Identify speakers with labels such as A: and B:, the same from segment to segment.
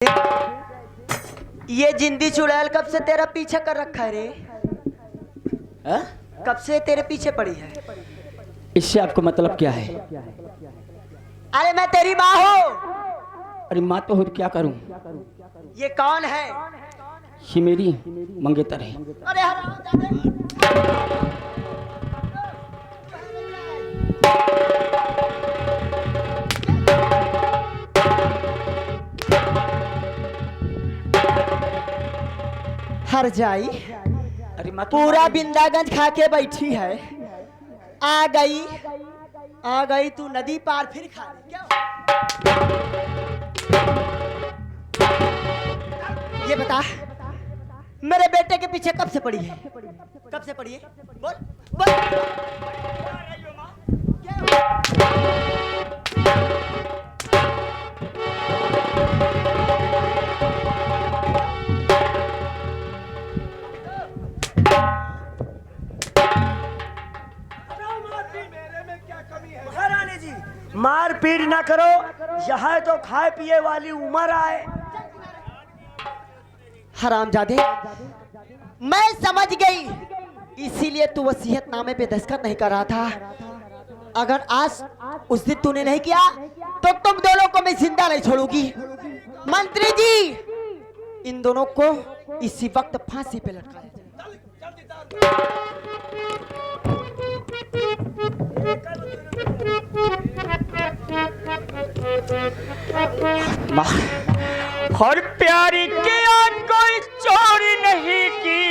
A: ये जिंदी चुड़ैल कब से तेरा पीछा कर रखा है रे?
B: हा?
A: कब से तेरे पीछे पड़ी है?
B: इससे आपको मतलब क्या है?
A: अरे मैं तेरी माँ हूँ।
B: अरे माँ तो हो तो क्या करूं?
A: ये कौन है?
B: ये मेरी मंगेतर है।
A: अरे हर जाई
B: अरे माँ
A: पूरा बिंदागंज खा के बैठी है। आ गई तू नदी पार फिर खा ले क्या? ये बता मेरे बेटे के पीछे कब से पड़ी है? कब से पड़ी है? बोल बोल।
C: महारानी जी मार पीट ना करो, यहाँ तो खाए पिए वाली उम्र आए।
A: हरामजादे मैं समझ गई, इसीलिए तू वसीयतनामे पे दस्तखत नहीं कर रहा था। अगर आज उस दिन तूने नहीं किया तो तुम दोनों को मैं जिंदा नहीं छोड़ूंगी। मंत्री जी इन दोनों को इसी वक्त फांसी पे लटका दे।
B: और प्यारी की आन कोई चोरी नहीं की,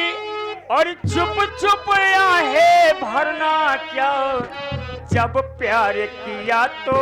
B: और चुप चुप आहे भरना क्या, जब प्यार किया तो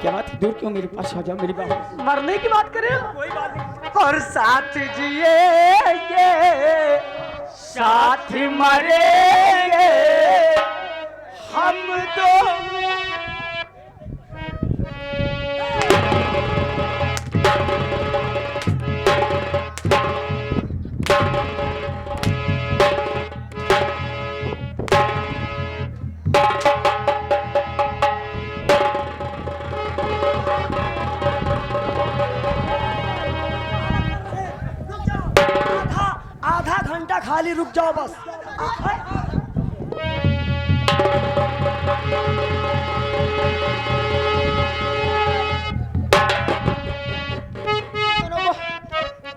B: क्या बात है? दूर क्यों मेरे पास आ जाओ, मेरी बात।
C: मरने की बात करें कोई बात नहीं।
B: और साथ जिएंगे साथ मरेंगे हम दो।
C: आधा घंटा खाली रुक जाओ बस।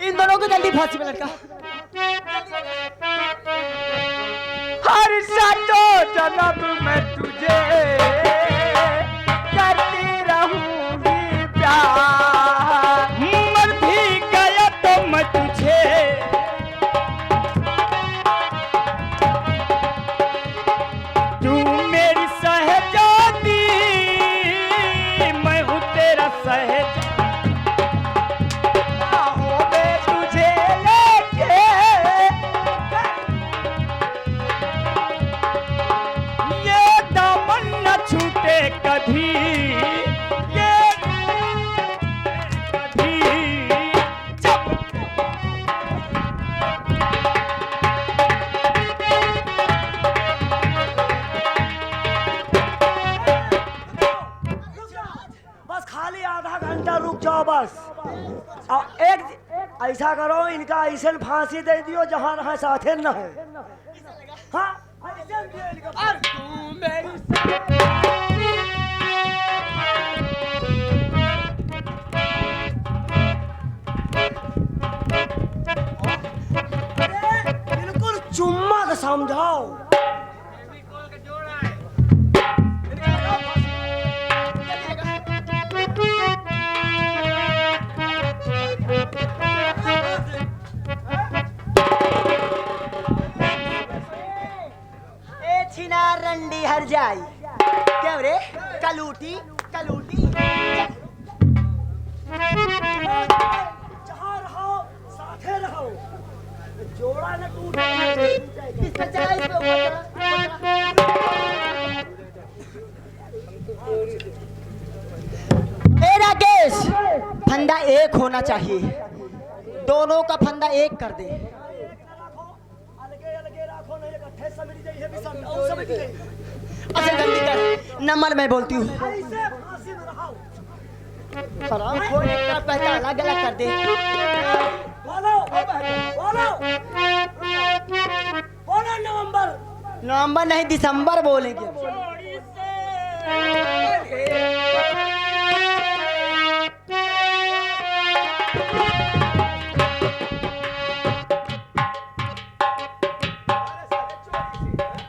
A: इन दोनों को जल्दी फांसी पे लटका।
B: हर सातों जन्म में तुझे करती रहूंगी प्यार, मर भी गया तो मैं तुझे तू मेरी सहजादी, मैं हूँ तेरा सहजादी। कभी ये कभी जब
C: बस खाली आधा घंटा रुक जाओ बस। और एक ऐसा करो, इनका ऐसे फांसी दे दियो जहाँ रहा साथे न है। हाँ और तू मेरी बिल्कुल चुम्मा का समझाओ।
A: ए छिना रंडी हर जाई क्या रे? कलूटी कलूटी
C: जहाँ रहो जोड़ा न टूट
A: इस पे चला, इस पे ऊपर चला। ए राकेश, फंदा एक होना चाहिए, दोनों का फंदा एक कर दे।
C: अलगे अलगे राखो नहीं इकट्ठे समझ जाइए भी समझ जाइए।
A: अच्छा जल्दी कर, नंबर मैं बोलती हूँ।
C: ऐसे फांसी में रहो।
A: हराम खोर, एक का पहला अलग अलग कर दे।
C: बोलो बोलो बोलो नवंबर।
A: नवंबर नहीं, दिसंबर बोलेंगे।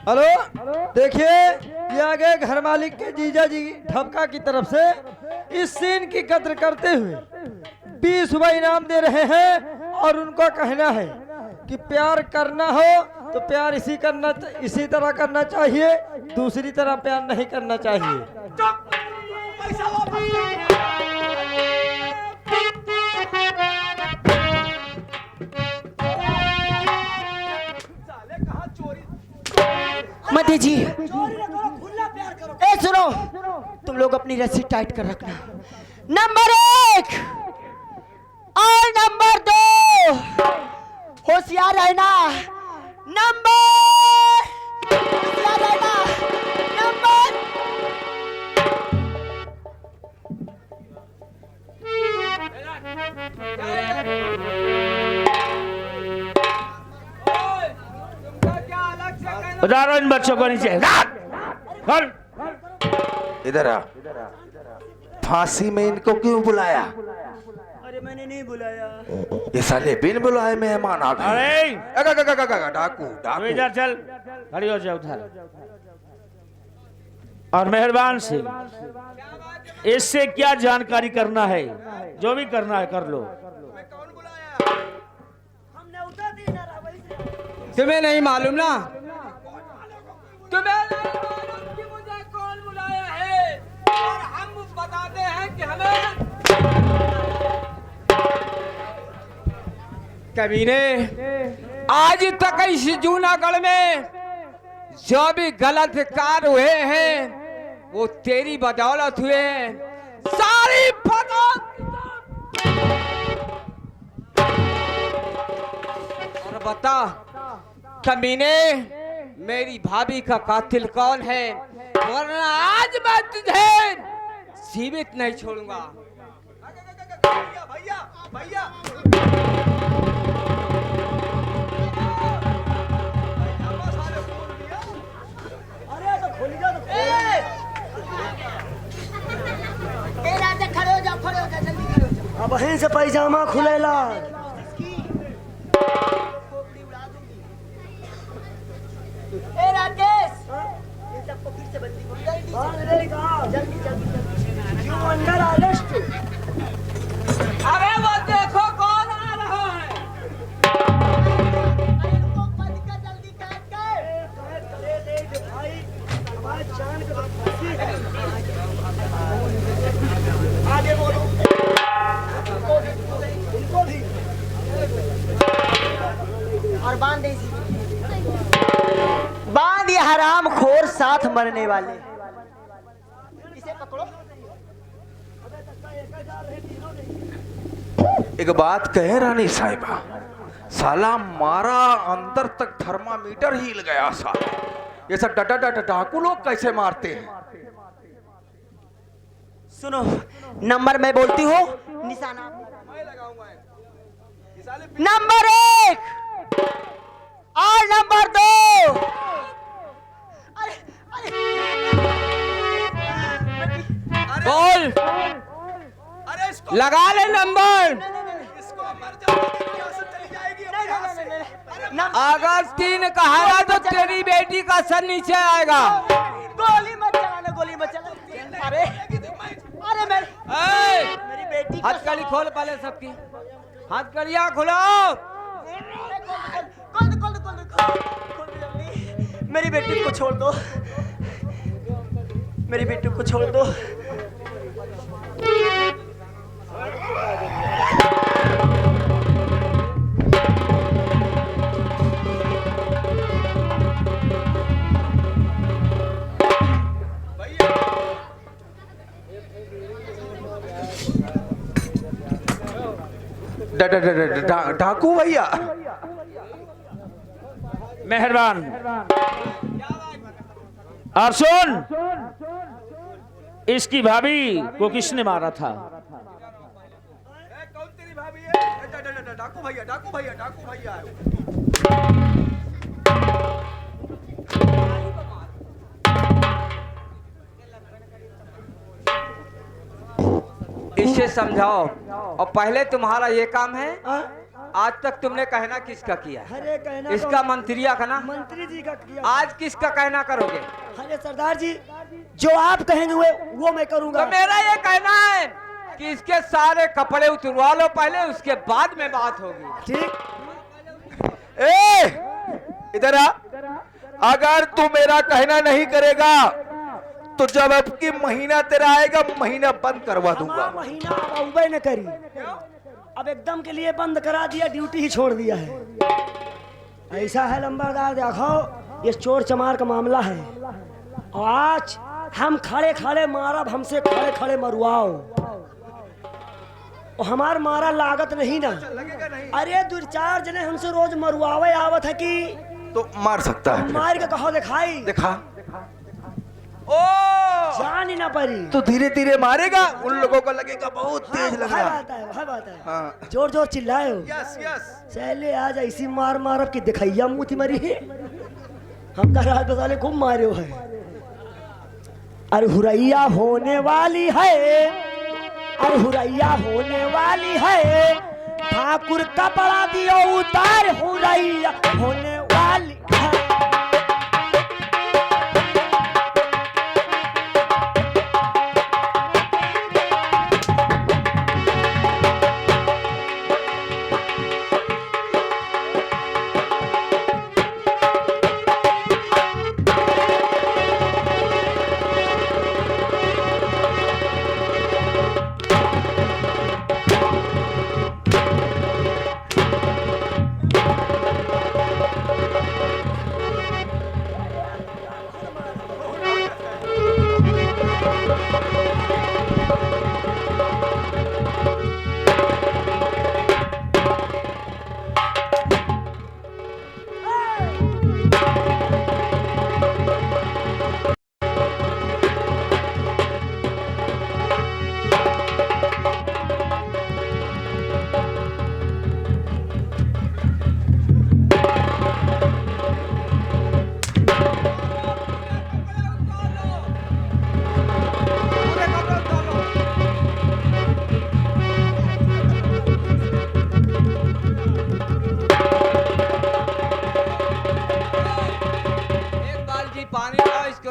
D: हेलो, देखिए ये आगे घर मालिक के जीजा जी ठपका की तरफ से इस सीन की कद्र करते हुए 20 रुपए इनाम दे रहे हैं और उनको कहना है कि प्यार करना हो तो प्यार इसी तरह करना चाहिए, दूसरी तरह प्यार नहीं करना चाहिए।
C: पैसा वापस।
A: मत जी,
C: चोरी न करो, खुला प्यार करो।
A: ए सुनो, तुम लोग अपनी रस्सी टाइट कर रखना। नंबर 1 और नंबर 2 होशियार रहना। होशियार रहना। नंबर
B: उतारो इन बच्चों को नीचे। कर।
E: इधर आ। फांसी में इनको क्यों बुलाया?
C: अरे मैंने नहीं बुलाया।
E: ये साले बिन बुलाए मेहमान आ गए।
B: अरे
E: डाकू
B: तू
E: डाकू।
B: इधर चल, खड़ी हो जा उधर। और मेहरबान से इससे क्या जानकारी करना है, जो भी करना है कर लो।
C: हमने उतर दी ना वही से।
D: तुम्हें नहीं मालूम ना?
F: तुम्हें नहीं मालूम कि मुझे कौन बुलाया है, और हम बताते हैं कि हमें कमीने आज तक इस जूनागढ़ में जो भी गलत कार्य हुए हैं वो तेरी बदौलत हुए हैं। सारी और बता कमीने, मेरी भाभी का कातिल कौन है, वरना आज मैं तुझे जीवित नहीं छोड़ूंगा।
C: भैया भैया अरे तो खोल जा तो।
A: ए राजा, खड़े हो जाओ, जल्दी खड़े हो जाओ।
C: अब वहीं से पैजामा खुलेला।
A: ए राकेश, इन सबको फिर से बंदी करो, जल्दी जल्दी।
C: You under arrest.
F: अरे वो देखो कौन आ रहा है।
A: इनको बंद कर, जल्दी काट कर।
C: भाई हमारे जान के तो फांसी है। आगे बोलो। इनको भी
A: और बांध दे इसी। बांध ये हराम खोर, साथ मरने वाले। इसे पकड़ो।
E: एक बात कहे रानी साहिबा, साला मारा अंदर तक थर्मामीटर हिल गया। साला ये सब डाकू लोग कैसे मारते हैं?
A: सुनो, नंबर मैं बोलती हूँ, निशाना नंबर 1 और नंबर 2। अरे
F: बोल, लगा ले नंबर। अगर 3 कहा तो तेरी बेटी का सर नीचे आएगा।
A: गोली मत चलाना, गोली मत चलाना। अरे मेरी बेटी का
F: हथकड़ी खोल पहले सबकी, हथकड़ियाँ खोलो।
A: खोल दो जल्दी। मेरी बेटी को छोड़ दो, मेरी बेटी को छोड़ दो।
E: डाकू भैया।
B: मेहरबान। और सुन, इसकी भाभी को किसने मारा था?
E: कौन तेरी भाभी है? डाकू भैया, डाकू भैया, डाकू भैया।
F: इसे समझाओ। और पहले तुम्हारा ये काम है, आज तक तुमने कहना किसका किया?
C: अरे कहना
F: इसका मंत्रिया का ना,
C: मंत्री जी का किया।
F: आज किसका कहना करोगे?
C: अरे सरदार जी, जो आप कहेंगे वो मैं करूंगा।
F: तो मेरा ये कहना है कि इसके सारे कपड़े उतरवा लो पहले, उसके बाद में बात होगी।
C: ठीक।
E: ए, इधर आ। अगर तू मेरा कहना नहीं करेगा तो जब अब की महीना तेरा आएगा, महीना बंद करवा दूंगा।
C: महीना अब उबे न करी, अब एकदम के लिए बंद करा दिया, ड्यूटी ही छोड़ दिया है। ऐसा है लंबरदार, देखो ये चोर चमार का मामला है, और आज हम खड़े खड़े मारब, हमसे खड़े खड़े मरवाओ, और हमार मारा लागत नहीं ना। अरे दो चार जने हमसे रोज मरवावे आवत है कि
E: तो मार सकता है।
C: मार के कहो दिखाई,
E: दिखा। ओ,
C: जान ही ना पड़ी।
E: तो धीरे धीरे मारेगा, उन लोगों को लगेगा बहुत तेज लग रहा है।
C: वह बात है।
E: हाँ।
C: जोर जोर चिल्लाओ।
E: Yes yes.
C: चले आज ऐसी मार मारब की दिखाइया मुँह मरी है। हम तो रात बसाले खूब मारे है। अरे हुरैया होने वाली है, अरे हुरैया होने वाली है, ठाकुर कपड़ा दियो उतार, हुरैया होने वाली है।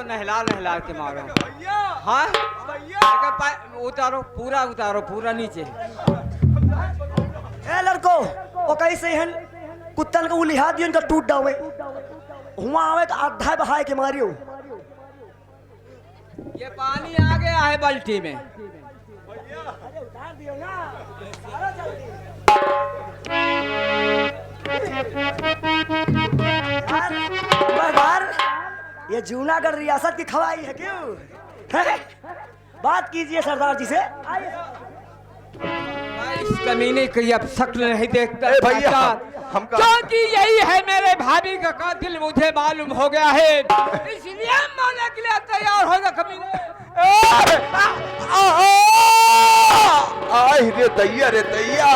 F: नहला नहला के मारो। हाँ उतारो, पूरा उतारो, पूरा नीचे।
C: ए लड़को, वो कैसे हैं कुत्तन को लिहा दियो, इनका टूट डावे हुआ आवे तो आधा बहाए के मारियो।
F: ये पानी आ गया है बाल्टी में।
C: उतार दियो ना। यार, ये जूनागढ़ रियासत की खवाई है क्यों? है? बात कीजिए सरदार जी से।
F: इस कमीने की अब शक्ल नहीं देखता
E: भैया, हम
F: क्योंकि यही है मेरे भाभी का कातिल, मुझे मालूम हो गया है, इसलिए मारने के लिए तैयार होगा कमीने।
E: आई रे दैया, रे दैया।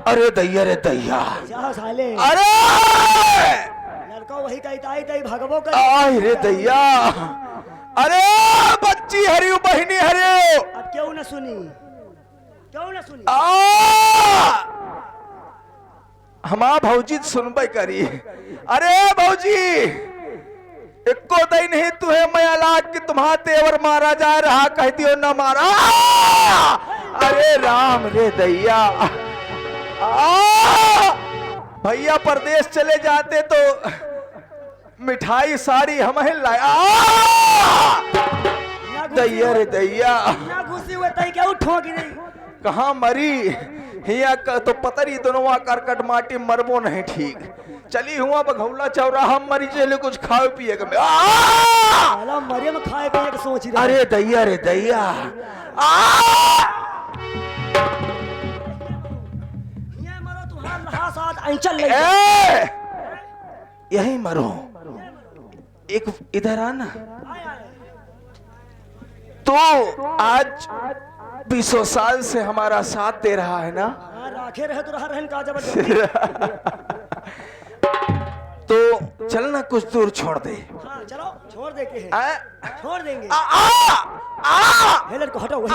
E: अरे दैया, रे दैया।
C: साले,
E: अरे
C: लड़का वही कहता तई भगवो कर।
E: आई रे दैया। अरे बच्ची हरियो, बहिनी हरियो।
C: अब क्यों न सुनी, क्यों न सुनी?
E: हमा भौजी सुनबे करी। अरे भौजी, एको दई नहीं तुहे मैं लाग कि तुम्हारा तेवर मारा जा रहा, कह दियो न मारा। अरे राम रे दैया। भैया परदेश चले जाते तो मिठाई साड़ी हमें लाया। दैया रे दैया,
C: ना घुसी हुए तई क्या ठोकी नहीं।
E: कहाँ मरी हिया तो पतरी दोनों करकट माटी मरबो नहीं ठीक। चली हुआ बघौला चौराहा मरी चले कुछ खाए पिए के
C: साला मरियम खाए पिए के सोच रहा।
E: अरे दैया रे दैया,
C: ये मरो तुम्हारा रहा साथ अंचल ले।
E: यही मरो। एक इधर आना। तो आज 20 साल से हमारा साथ दे रहा है ना।
C: राखे रहे तो रहा रहन का जबरदस्ती।
E: तो चलना कुछ दूर छोड़ दे।
C: हाँ चलो छोड़ देते हैं। छोड़ देंगे। हेलर को हटाओ वहीं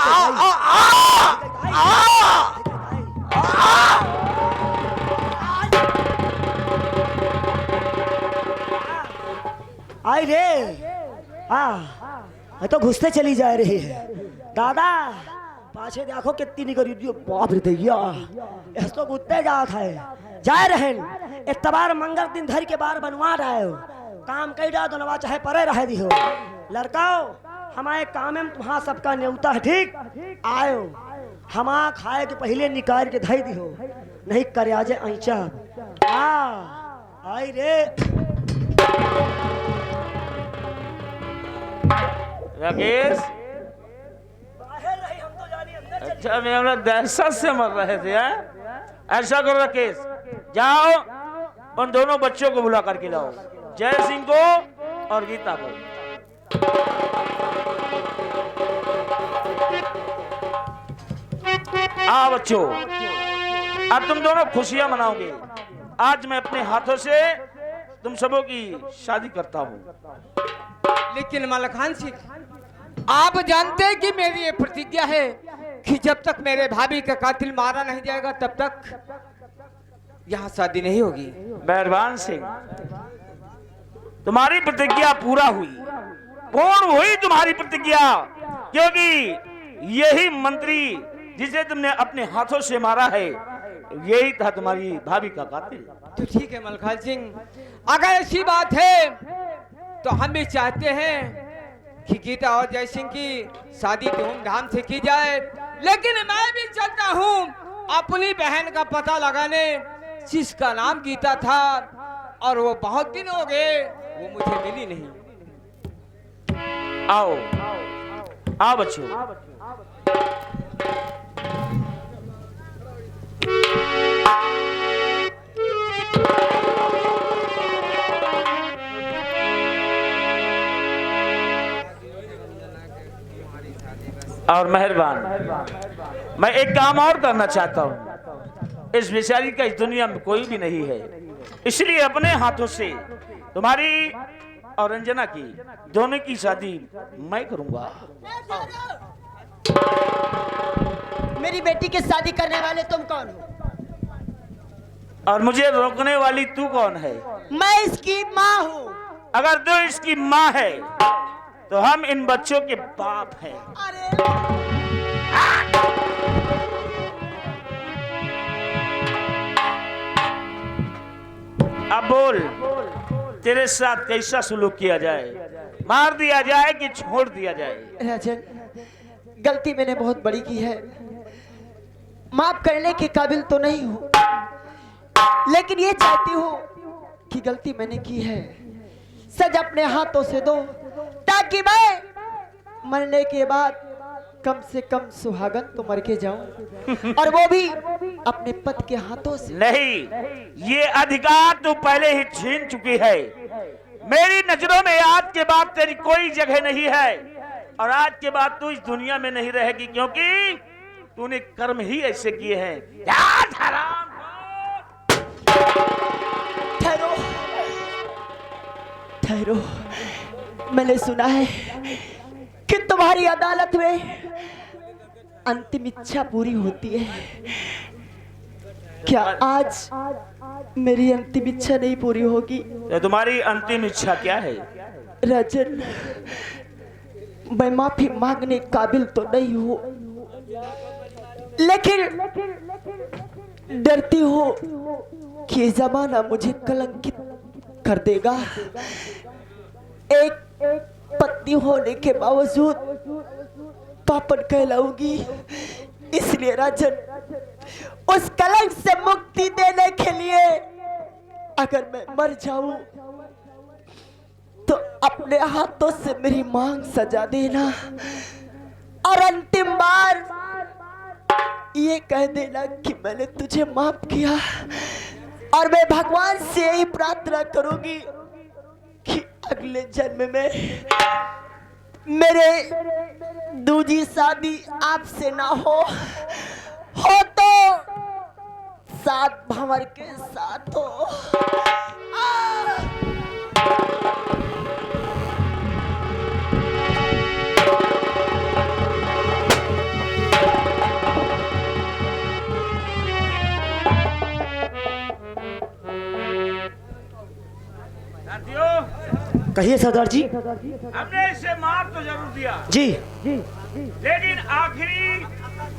C: आई रे। तो घुसते चली जा रही है। दादा पाछे देखो कितनी निकली। बाप रे दैया, तो घुसते जात है। जाए रहन इतबार मंगल दिन धर के बार बनवा रहे हो। काम कई डा दोनवा चाहे परे रह दी हो। लड़काओ हमारे काम में तुम्हारा सबका न्योता है। ठीक आयो हमा खाए के पहले निकाल के धई दी हो, नहीं करे आजे ऐचा। आई रे
B: राकेश,
C: बाहर रही, हम तो जानी अंदर चली।
B: अच्छा मैं हमरा दहशत से मर रहे थे। ऐसा करो राकेश, जाओ उन दोनों बच्चों को बुला करके लाओ, जय सिंह को और गीता को। आ बच्चों, अब तुम दोनों खुशियां मनाओगे। आज मैं अपने हाथों से तुम सबों की शादी करता हूँ।
F: लेकिन मलखान सिंह, आप जानते हैं कि मेरी ये प्रतिज्ञा है कि जब तक मेरे भाभी का कातिल मारा नहीं जाएगा तब तक यहाँ शादी नहीं होगी।
B: मेहरबान सिंह, तुम्हारी प्रतिज्ञा पूरा हुई, पूर्ण हुई तुम्हारी प्रतिज्ञा, क्योंकि यही मंत्री जिसे तुमने अपने हाथों से मारा है यही था तुम्हारी भाभी का कातिल।
F: तो ठीक है मलखान सिंह, अगर ऐसी बात है तो हम भी चाहते हैं कि गीता और जय सिंह की शादी धूमधाम से की जाए। लेकिन मैं भी चलता हूँ अपनी बहन का पता लगाने, जिसका नाम गीता था और वो बहुत दिन हो गए वो मुझे मिली नहीं।
B: आओ आओ बच्चों। और मेहरबान, मैं एक काम और करना चाहता हूँ। इस बेचारी का इस दुनिया में कोई भी नहीं है, इसलिए अपने हाथों से तुम्हारी और रंजना की दोनों की शादी मैं करूंगा।
A: मेरी बेटी की शादी करने वाले तुम कौन हो?
B: और मुझे रोकने वाली तू कौन है?
A: मैं इसकी माँ हूँ।
B: अगर तू इसकी माँ है तो हम इन बच्चों के बाप हैं। अब बोल, तेरे साथ कैसा सुलूक किया जाए? मार दिया जाए कि छोड़ दिया जाए?
A: राजन, गलती मैंने बहुत बड़ी की है, माफ करने के काबिल तो नहीं हूँ, लेकिन ये चाहती हूँ कि गलती मैंने की है सज अपने हाथों से दो, ताकि मैं मरने के बाद कम से कम सुहागन तो मर के जाऊं, और वो भी अपने पति के हाथों से।
B: नहीं, ये अधिकार तू पहले ही छीन चुकी है। मेरी नजरों में आज के बाद तेरी कोई जगह नहीं है, और आज के बाद तू इस दुनिया में नहीं रहेगी, क्योंकि तूने कर्म ही ऐसे किए हैं।
A: ठहरो ठहरो, मैंने सुना है कि तुम्हारी अदालत में अंतिम इच्छा पूरी होती है। क्या आज मेरी अंतिम इच्छा नहीं पूरी होगी?
B: तो तुम्हारी अंतिम इच्छा क्या है?
A: राजन, मैं माफी मांगने काबिल तो नहीं हूँ, लेकिन डरती हो कि ये जमाना मुझे कलंकित कर देगा। एक पत्नी होने के बावजूद पापन कहलाऊंगी। इसलिए राजन, उस कलंक से मुक्ति देने के लिए अगर मैं मर जाऊं तो अपने हाथों से मेरी मांग सजा देना और अंतिम बार ये कह देना कि मैंने तुझे माफ किया। और मैं भगवान से यही प्रार्थना करूंगी कि अगले जन्म में मेरे दूजी शादी आपसे ना हो तो सात भंवर के साथ हो।
C: कहिए सरदार जी।
B: हमने इसे मार तो जरूर दिया
C: जी
B: लेकिन आखिरी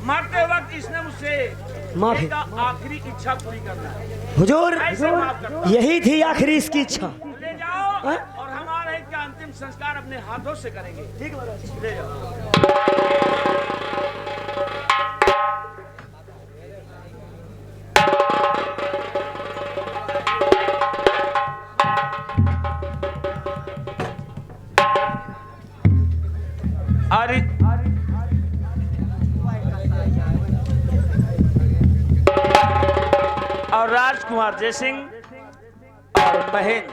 B: मरते वक्त इसने मुझसे
C: माफी।
B: एक आखिरी इच्छा पूरी करना है।
C: हुजूर,
B: ऐसे माफ करता हूं।
C: यही थी आखिरी इसकी इच्छा।
B: ले जाओ
C: हाँ?
B: और हमारे इसका अंतिम संस्कार अपने हाथों से करेंगे।
C: ठीक है,
B: ले जाओ। अरे और राजकुमार जयसिंह और महेंद्र,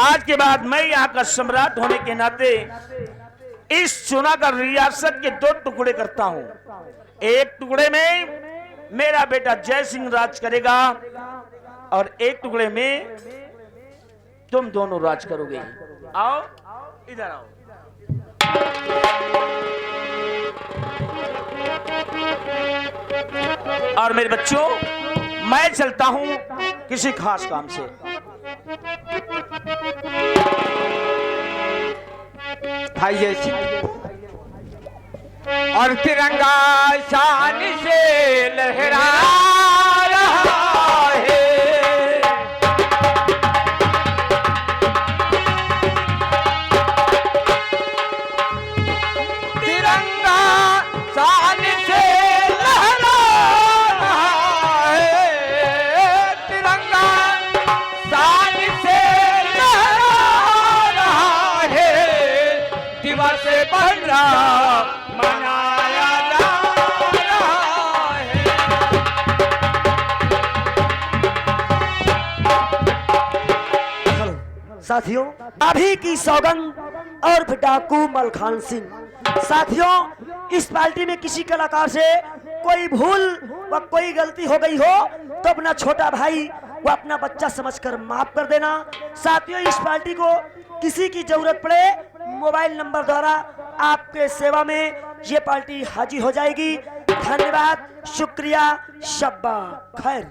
B: आज के बाद मैं यहाँ का सम्राट होने के नाते इस चुनाकर रियासत के दो टुकड़े करता हूँ। एक टुकड़े में मेरा बेटा जय सिंह राज करेगा और एक टुकड़े में तुम दोनों राज करोगे। आओ इधर आओ। और मेरे बच्चों, मैं चलता हूं किसी खास काम से।
F: भाई जय सिंह, और तिरंगा शान से लहरा रहा है। तिरंगा शान से लहरा रहा है। तिरंगा शान से लहरा रहा है। दिवस बंगला मनाया जा रहा है।
C: साथियों, अभी की सौगंध और डाकू मलखान सिंह। साथियों, इस पार्टी में किसी कलाकार से कोई भूल व कोई गलती हो गई हो तो अपना छोटा भाई व अपना बच्चा समझकर माफ कर देना। साथियों, इस पार्टी को किसी की जरूरत पड़े, मोबाइल नंबर द्वारा आपके सेवा में ये पार्टी हाजिर हो जाएगी। धन्यवाद, शुक्रिया, शब्बा खैर।